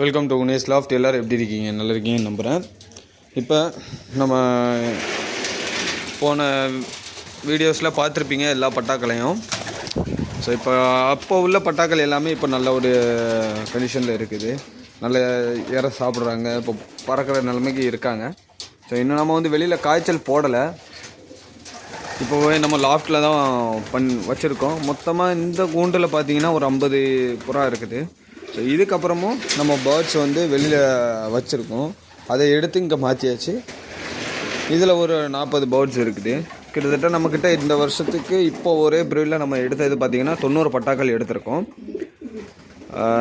Welcome to குனேஸ் loft. எல்லோரும் எப்படி இருக்கீங்க? நல்லா இருக்கீங்கன்னு நம்புகிறேன். இப்போ நம்ம போன வீடியோஸில் பார்த்துருப்பீங்க எல்லா பட்டாக்களையும். ஸோ இப்போ அப்போ உள்ள பட்டாக்கள் எல்லாமே இப்போ நல்ல ஒரு கண்டிஷனில் இருக்குது. நல்ல இற சாப்பிட்றாங்க, இப்போ பறக்கிற நிலைமைக்கு இருக்காங்க. ஸோ இன்னும் நம்ம வந்து வெளியில் காய்ச்சல் போடலை. இப்போவே நம்ம லாஃப்ட்டில் தான் வச்சுருக்கோம். மொத்தமாக இந்த கூண்டில் பார்த்தீங்கன்னா ஒரு 50 புறா இருக்குது. ஸோ இதுக்கப்புறமும் நம்ம பேர்ட்ஸ் வந்து வெளியில் வச்சுருக்கோம். அதை எடுத்து இங்கே மாற்றியாச்சு. இதில் ஒரு 40 பேர்ட்ஸ் இருக்குது. கிட்டத்தட்ட நம்மக்கிட்ட இந்த வருஷத்துக்கு இப்போ ஒரே ப்ரீடில் நம்ம எடுத்தது பார்த்திங்கன்னா 90 பட்டாக்கள் எடுத்திருக்கோம்.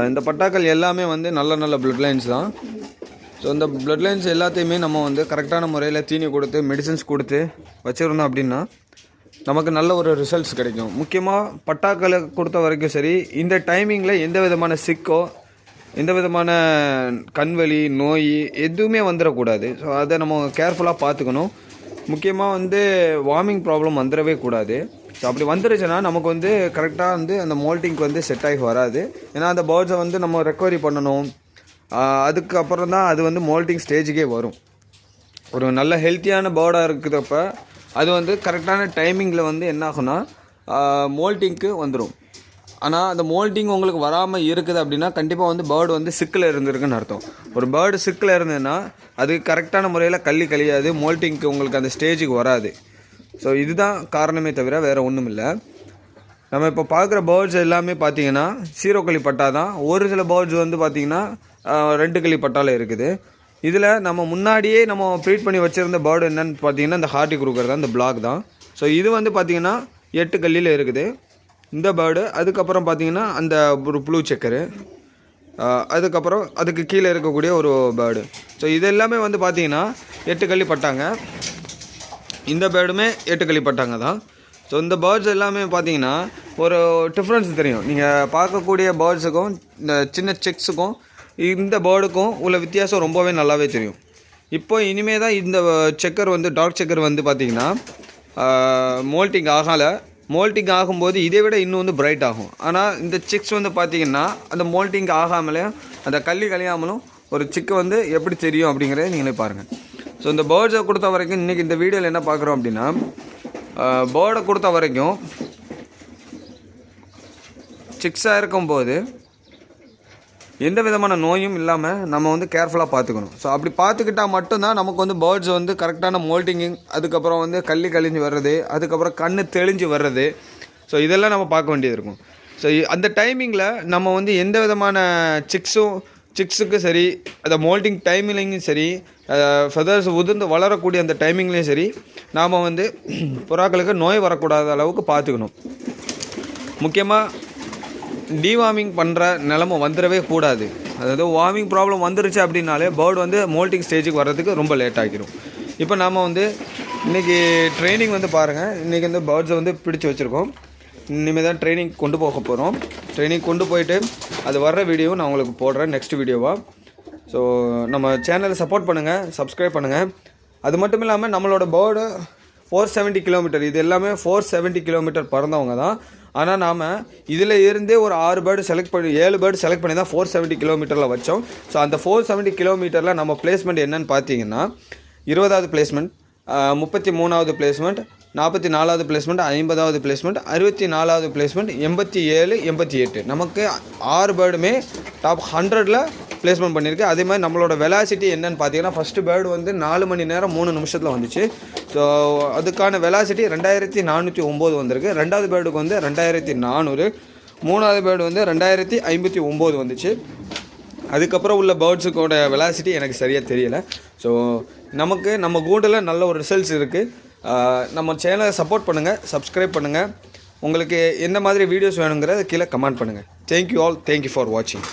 இந்த பட்டாக்கள் எல்லாமே வந்து நல்ல பிளட் லைன்ஸ் தான். ஸோ இந்த பிளட் லைன்ஸ் எல்லாத்தையுமே நம்ம வந்து கரெக்டான முறையில் தீனி கொடுத்து மெடிசன்ஸ் கொடுத்து வச்சுருந்தோம் அப்படின்னா நமக்கு நல்ல ஒரு ரிசல்ட்ஸ் கிடைக்கும். முக்கியமாக பட்டாக்களை கொடுத்த வரைக்கும் சரி, இந்த டைமிங்கில் எந்த விதமான சிக்கோ எந்த விதமான கண்வலி நோய் எதுவுமே வந்துடக்கூடாது. ஸோ அதை நம்ம கேர்ஃபுல்லாக பார்த்துக்கணும். முக்கியமாக வந்து வார்மிங் ப்ராப்ளம் வந்துடவே கூடாது. ஸோ அப்படி வந்துருச்சுன்னா நமக்கு வந்து கரெக்டாக வந்து அந்த மோல்ட்டிங்க்கு வந்து செட் ஆகி வராது. ஏன்னா அந்த பேர்ட்ஸை வந்து நம்ம ரெக்கவரி பண்ணணும். அதுக்கப்புறம் தான் அது வந்து மோல்ட்டிங் ஸ்டேஜுக்கே வரும். ஒரு நல்ல ஹெல்த்தியான பேர்டாக இருக்கிறப்ப அது வந்து கரெக்டான டைமிங்கில் வந்து என்ன ஆகுனா மோல்ட்டிங்க்கு வந்துடும். ஆனால் அந்த மோல்ட்டிங் உங்களுக்கு வராமல் இருக்குது அப்படின்னா கண்டிப்பாக வந்து பேர்டு வந்து சிக்கில் இருந்திருக்குன்னு அர்த்தம். ஒரு பேர்டு சிக்கில் இருந்ததுன்னா அது கரெக்டான முறையில் கழியாது, மோல்ட்டிங்க்கு உங்களுக்கு அந்த ஸ்டேஜுக்கு வராது. ஸோ இதுதான் காரணமே தவிர வேறு ஒன்றும் இல்லை. நம்ம இப்போ பார்க்குற பேர்ட்ஸ் எல்லாமே பார்த்திங்கன்னா 0 களி பட்டா தான். ஒரு சில பேர்ட்ஸ் வந்து பார்த்திங்கன்னா 2 களி பட்டாவில் இருக்குது. இதில் நம்ம முன்னாடியே நம்ம ப்ரீட் பண்ணி வச்சுருந்த பேர்டு என்னென்னு பார்த்தீங்கன்னா இந்த ஹார்ட்டி குரூக்கர் தான், இந்த பிளாக் தான். ஸோ இது வந்து பார்த்திங்கன்னா 8 கல்லியில் இருக்குது இந்த பேர்டு. அதுக்கப்புறம் பார்த்திங்கன்னா அந்த ஒரு ப்ளூ செக்கரு, அதுக்கப்புறம் அதுக்கு கீழே இருக்கக்கூடிய ஒரு பேர்டு. ஸோ இது எல்லாமே வந்து பார்த்திங்கன்னா 8 கல்லி பட்டாங்க. இந்த பேர்டுமே 8 கல்லி பட்டாங்க தான். ஸோ இந்த பேர்ட்ஸ் எல்லாமே பார்த்திங்கன்னா ஒரு டிஃப்ரென்ஸ் தெரியும். நீங்கள் பார்க்கக்கூடிய பேர்ட்ஸுக்கும் இந்த சின்ன செக்ஸுக்கும் இந்த பேர்டுக்கும் உள்ள வித்தியாசம் ரொம்பவே நல்லாவே தெரியும். இப்போ இனிமேல் தான் இந்த செக்கர் வந்து டார்க் செக்கர் வந்து பார்த்திங்கன்னா மோல்ட்டிங் ஆகலை. மோல்ட்டிங் ஆகும்போது இதை விட இன்னும் வந்து பிரைட் ஆகும். ஆனால் இந்த சிக்ஸ் வந்து பார்த்திங்கன்னா அந்த மோல்ட்டிங் ஆகாமலே அந்த கழியாமலும் ஒரு சிக்கு வந்து எப்படி தெரியும் அப்படிங்கிறத நீங்களே பாருங்கள். ஸோ இந்த பேர்ட்ஸை கொடுத்த வரைக்கும் இன்றைக்கி இந்த வீடியோவில் என்ன பார்க்குறோம் அப்படின்னா, பேர்டை கொடுத்த வரைக்கும் சிக்ஸாக இருக்கும்போது எந்த விதமான நோயும் இல்லாமல் நம்ம வந்து கேர்ஃபுல்லாக பார்த்துக்கணும். ஸோ அப்படி பார்த்துக்கிட்டால் மட்டும்தான் நமக்கு வந்து பேர்ட்ஸ் வந்து கரெக்டான மோல்ட்டிங்கிங், அதுக்கப்புறம் வந்து கழிஞ்சு வர்றது, அதுக்கப்புறம் கண்ணு தெளிஞ்சு வர்றது. ஸோ இதெல்லாம் நம்ம பார்க்க வேண்டியது இருக்கும். ஸோ அந்த டைமிங்கில் நம்ம வந்து எந்த விதமான சிக்ஸுக்கு சரி, அந்த மோல்ட்டிங் டைமிங்லையும் சரி, ஃபெதர்ஸ் உதிர்ந்து வளரக்கூடிய அந்த டைமிங்லேயும் சரி, நாம் வந்து புறாக்களுக்கு நோய் வரக்கூடாத அளவுக்கு பார்த்துக்கணும். முக்கியமாக டிவார்மிங் பண்ணுற நிலமை வந்துடவே கூடாது. அதாவது வார்மிங் ப்ராப்ளம் வந்துருச்சு அப்படின்னாலே பேர்டு வந்து மோல்ட்டிங் ஸ்டேஜுக்கு வர்றதுக்கு ரொம்ப லேட் ஆகிடும். இப்போ நாம் வந்து இன்றைக்கி ட்ரைனிங் வந்து பாருங்கள். இன்றைக்கி வந்து பேர்ட்ஸை வந்து பிடிச்சி வச்சுருக்கோம். இனிமேல் தான் ட்ரைனிங் கொண்டு போக போகிறோம். ட்ரைனிங் கொண்டு போயிட்டு அது வர்ற வீடியோவும் நான் உங்களுக்கு போடுறேன் நெக்ஸ்ட் வீடியோவாக. ஸோ நம்ம சேனலை சப்போர்ட் பண்ணுங்கள், சப்ஸ்கிரைப் பண்ணுங்கள். அது மட்டும் இல்லாமல் நம்மளோட பேர்டு 470 கிலோமீட்டர், இது எல்லாமே 470 கிலோமீட்டர் பறந்தவங்க தான். ஆனால் நாம் இதில் இருந்தே ஒரு 6 பேர்டு செலக்ட் பண்ணி 7 பேர்டு செலக்ட் பண்ணி தான் 470 கிலோமீட்டரில் வச்சோம். ஸோ அந்த 470 கிலோமீட்டரில் நம்ம பிளேஸ்மெண்ட் என்னென்னு பார்த்தீங்கன்னா 20வது பிளேஸ்மெண்ட், 33வது பிளேஸ்மெண்ட், 44வது பிளேஸ்மெண்ட், 50வது பிளேஸ்மெண்ட், 64வது பிளேஸ்மெண்ட், 87, 88. நமக்கு 6 பேர்டுமே டாப் 100ல் பிளேஸ்மெண்ட் பண்ணியிருக்கு. அதே மாதிரி நம்மளோட வெலாசிட்டி என்னென்னு பார்த்தீங்கன்னா ஃபஸ்ட்டு பேர்டு வந்து 4 மணி நேரம் 3 நிமிஷத்தில் வந்துச்சு. ஸோ அதுக்கான வெலாசிட்டி 2409 வந்திருக்கு. 2வது பேர்டுக்கு வந்து 2400, 3வது பேர்டு வந்து 2059 வந்துச்சு. அதுக்கப்புறம் உள்ள பேர்ட்ஸுக்கோட வெலாசிட்டி எனக்கு சரியாக தெரியலை. ஸோ நமக்கு நம்ம கூண்டில் நல்ல ஒரு ரிசல்ட்ஸ் இருக்குது. நம்ம சேனலை சப்போர்ட் பண்ணுங்கள், சப்ஸ்கிரைப் பண்ணுங்கள். உங்களுக்கு எந்த மாதிரி வீடியோஸ் வேணுங்கிறத கீழே கமெண்ட் பண்ணுங்கள். தேங்க்யூ ஆல், தேங்க்யூ ஃபார் வாட்சிங்.